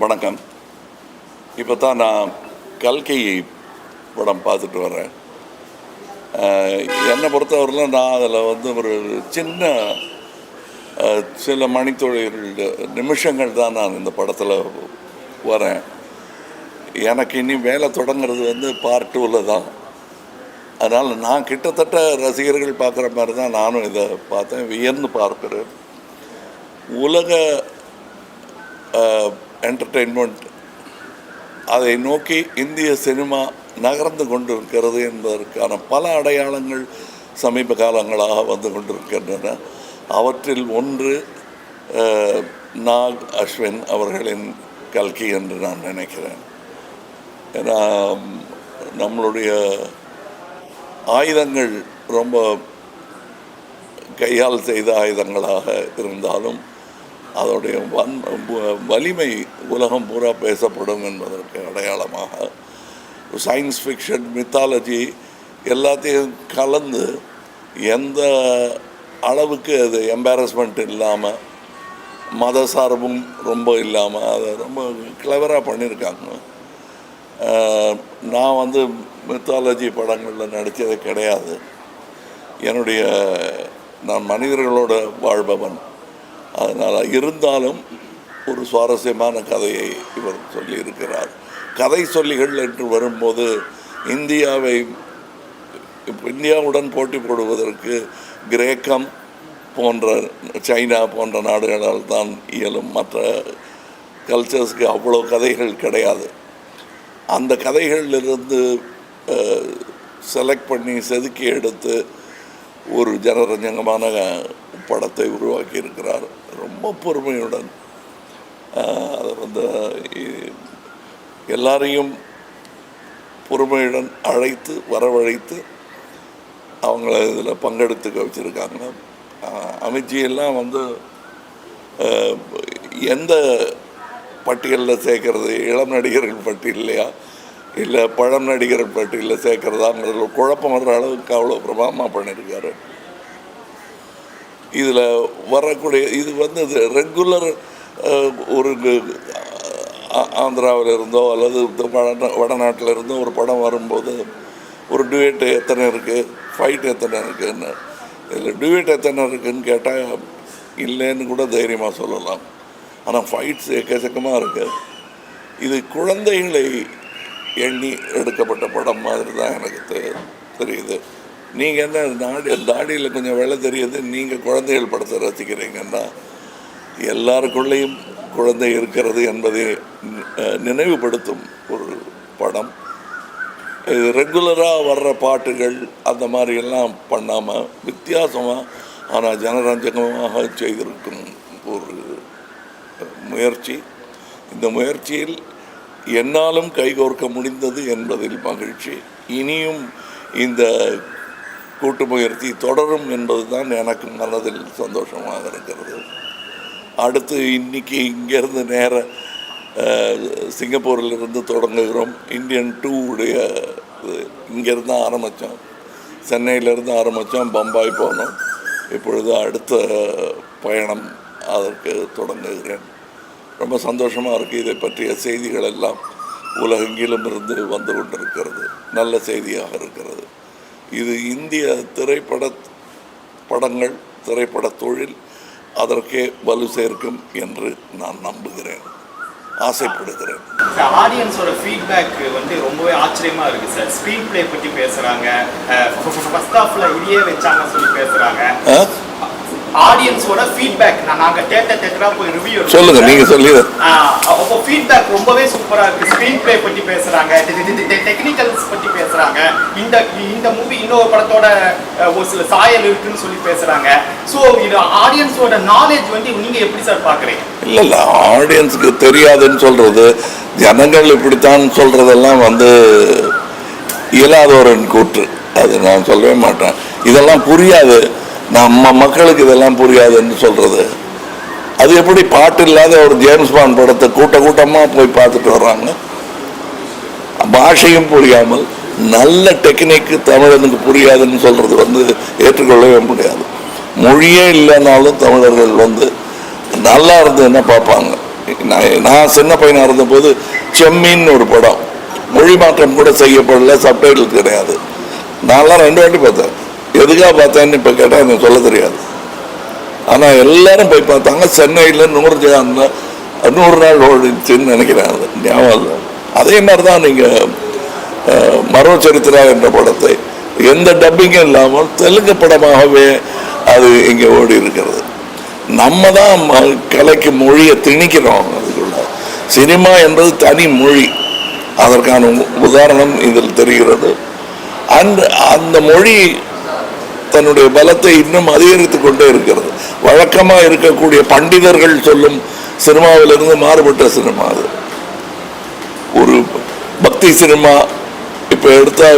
வணக்கம். இப்போ தான் நான் கல்கி படம் பார்த்துட்டு வரேன். என்னை பொறுத்தவரையிலும் நான் அதில் ஒரு சில மணித்துளிகள் நிமிஷங்கள் தான் நான் இந்த படத்தில் வரேன். எனக்கு இனி வேலை தொடங்கிறது பார்ட் 2ல் தான். அதனால் நான் கிட்டத்தட்ட ரசிகர்கள் பார்க்குற மாதிரி தான் நானும் இதை பார்த்தேன், வியந்து பார்க்குறேன். உலக என்டர்டெயின்மெண்ட் அதை நோக்கி இந்திய சினிமா நகர்ந்து கொண்டிருக்கிறது என்பதற்கான பல அடையாளங்கள் சமீப காலங்களாக வந்து கொண்டிருக்கின்றன. அவற்றில் ஒன்று நாக் அஸ்வின் அவர்களின் கல்கி என்று நான் நினைக்கிறேன். ஏன்னா நம்மளுடைய ஆயுதங்கள் ரொம்ப கையால் செய்த ஆயுதங்களாக இருந்தாலும் அதோடைய வலிமை உலகம் பூரா பேசப்படும் என்பதற்கு அடையாளமாக சயின்ஸ் ஃபிக்ஷன், மித்தாலஜி எல்லாத்தையும் கலந்து எந்த அளவுக்கு அது எம்பாரஸ்மெண்ட் இல்லாமல், மத சார்பும் ரொம்ப இல்லாமல் அதை ரொம்ப கிளவராக பண்ணியிருக்காங்க. நான் மித்தாலஜி படங்களில் நடித்தது கிடையாது. நான் மனிதர்களோட வாழ்பவன். அதனால் இருந்தாலும் ஒரு சுவாரஸ்யமான கதையை இவர் சொல்லியிருக்கிறார். கதை சொல்லிகள் என்று வரும்போது இந்தியாவுடன் போட்டி போடுவதற்கு கிரேக்கம் போன்ற, சைனா போன்ற நாடுகளால் தான் இயலும். மற்ற கல்ச்சர்ஸ்க்கு அவ்வளோ கதைகள் கிடையாது. அந்த கதைகளிலிருந்து செலக்ட் பண்ணி செதுக்கி எடுத்து ஒரு ஜனரஞ்சகமான படத்தை உருவாக்கி இருக்கிறார். ரொம்ப பொறுமையுடன் அதை எல்லாரையும் பொறுமையுடன் அழைத்து வரவழைத்து அவங்கள இதில் பங்கெடுத்துக்க வச்சுருக்காங்க. அமித்ஜியெல்லாம் எந்த பட்டியலில் சேர்க்கறது, இளம் நடிகர்கள் பட்டியலையா இல்லை பழம் நடிகர்கள் பட்டியலில் சேர்க்கறதாங்கிறதுல குழப்பம் வர்ற அளவுக்கு அவ்வளோ பிரபாவமாக பண்ணியிருக்காரு. இதில் வரக்கூடிய இது ரெகுலர் ஒரு ஆந்திராவில் இருந்தோ அல்லது வடநாட்டில் இருந்தோ ஒரு படம் வரும்போது ஒரு டுவேட் எத்தனை இருக்குது, ஃபைட் எத்தனை இருக்குதுன்னு, இதில் டுவேட் எத்தனை இருக்குதுன்னு கேட்டால் இல்லைன்னு கூட தைரியமாக சொல்லலாம். ஆனால் ஃபைட்ஸ் எக்கச்சக்கமாக இருக்குது. இது குழந்தைகளை எண்ணி எடுக்கப்பட்ட படம் மாதிரி தான் எனக்கு தெரியுது. நீங்கள் என்ன தாடியில் கொஞ்சம் வேலை தெரியுது, நீங்கள் குழந்தைகள் படத்தை ரசிக்கிறீங்கன்னா எல்லாருக்குள்ளேயும் குழந்தை இருக்கிறது என்பதை நினைவுபடுத்தும் ஒரு படம். இது ரெகுலராக வர்ற பாட்டுகள் அந்த மாதிரியெல்லாம் பண்ணாமல் வித்தியாசமாக ஆனால் ஜனரஞ்சகமாக செய்திருக்கும் ஒரு முயற்சி. இந்த முயற்சியில் என்னாலும் கைகோர்க்க முடிந்தது என்பதில் மகிழ்ச்சி. இனியும் இந்த கூட்டு முயற்சி தொடரும் என்பது தான் எனக்கு மனதில் சந்தோஷமாக இருக்கிறது. அடுத்து இன்றைக்கி இங்கேருந்து நேர சிங்கப்பூரிலிருந்து தொடங்குகிறோம். இந்தியன் 2 இங்கேருந்து ஆரம்பித்தோம், சென்னையிலேருந்து ஆரம்பித்தோம், பம்பாய் போனோம். இப்பொழுது அடுத்த பயணம் அதற்கு தொடங்குகிறேன். ரொம்ப சந்தோஷமாக இருக்குது. இதை பற்றிய செய்திகள் எல்லாம் உலகெங்கிலும் இருந்து வந்து கொண்டிருக்கிறது. நல்ல செய்தியாக இருக்கிறது. இது இந்திய திரைப்பட தொழில் அதற்கே வலு சேர்க்கும் என்று நான் நம்புகிறேன், ஆசைப்படுகிறேன். ஆடியன்ஸோட ஃபீட்பேக் ரொம்பவே ஆச்சரியமாக இருக்குது சார். ஸ்க்ரீன் பிளே பற்றி பேசுகிறாங்க, ஃபர்ஸ்ட் ஹாஃபில் இதையே வச்சாங்க சொல்லி பேசுகிறாங்க. ஆடியன்ஸோட ஃபீட்பேக் நாங்க தேட்டரா போய் ரிவ்யூ சொல்லுங்க, நீங்க சொல்லுங்க. அப்போ ஃபீட்பேக் ரொம்பவே சூப்பரா இருக்கு. ஸ்கிரீன் பிளே பத்தி பேசுறாங்க, டெக்னிக்கல்ஸ் பத்தி பேசுறாங்க. இந்த மூவி இன்னொரு படத்தோட ஒரு சில சாயல் இருக்குன்னு சொல்லி பேசுறாங்க. சோ இது ஆடியன்ஸோட நாலேஜ் நீங்க எப்படி சார் பாக்குறீங்க? இல்ல ஆடியன்ஸ்க்கு தெரியாதுன்னு சொல்றது, ஜனங்கள் இப்படித்தான் சொல்றதெல்லாம் இயலாதவரின் கூற்று. அது நான் சொல்லவே மாட்டேன். இதெல்லாம் புரியாது, நம்ம மக்களுக்கு இதெல்லாம் புரியாதுன்னு சொல்கிறது. அது எப்படி பாட்டு இல்லாத ஒரு ஜேம்ஸ் பாண்ட் படத்தை கூட்டமாக போய் பார்த்துட்டு வர்றாங்க. பாஷையும் புரியாமல் நல்ல டெக்னிக்கு தமிழனுக்கு புரியாதுன்னு சொல்கிறது ஏற்றுக்கொள்ளவே முடியாது. மொழியே இல்லைனாலும் தமிழர்கள் நல்லா இருந்ததுன்னா பார்ப்பாங்க. நான் சின்ன பையனாக இருந்தபோது செம்மீன் ஒரு படம் மொழி மாற்றம் கூட செய்யப்படல, சப்டைட்டில் கிடையாது. நான்லாம் 2 வாட்டி பார்த்தேன். எதுக்காக பார்த்தேன்னு இப்போ கேட்டால் எனக்கு சொல்ல தெரியாது. ஆனால் எல்லாரும் போய் பார்த்தாங்க. சென்னையில் 100 நாள் ஓடிச்சுன்னு நினைக்கிறேன், அது ஞாபகம் இல்லை. அதே மாதிரி தான் நீங்கள் மரோ சரித்திரா என்ற படத்தை எந்த டப்பிங்கும் இல்லாமல் தெலுங்கு படமாகவே அது இங்கே ஓடி இருக்கிறது. நம்ம தான் கலைக்கு மொழியை திணிக்கிறோம். அதுக்குள்ள சினிமா என்பது தனி மொழி. அதற்கான உதாரணம் இதில் தெரிகிறது. அந்த மொழி தன்னுடைய பலத்தை இன்னும் அதிகரித்து கொண்டே இருக்கிறது. வழக்கமாக இருக்கக்கூடிய பண்டிதர்கள் சொல்லும் சினிமாவிலிருந்து மாறுபட்ட சினிமா அது. ஒரு பக்தி சினிமா இப்போ எடுத்தா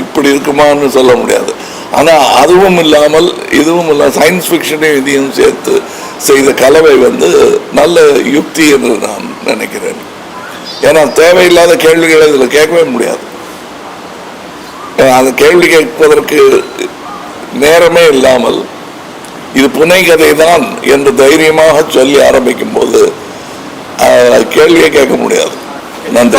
இப்படி இருக்குமான்னு சொல்ல முடியாது. ஆனால் அதுவும் இல்லாமல் இதுவும் இல்லாமல் சயின்ஸ் ஃபிக்ஷனையும் இதையும் சேர்த்து செய்த கலவை நல்ல யுக்தி என்று நான் நினைக்கிறேன். ஏன்னா தேவையில்லாத கேள்விகளை இதில் கேட்கவே முடியாது. அந்த கேள்வி கேட்பதற்கு நேரமே இல்லாமல் இது புனைகதை தான் என்று தைரியமாக சொல்லி ஆரம்பிக்கும் போது கேள்வியை கேட்க முடியாது. நன்றி.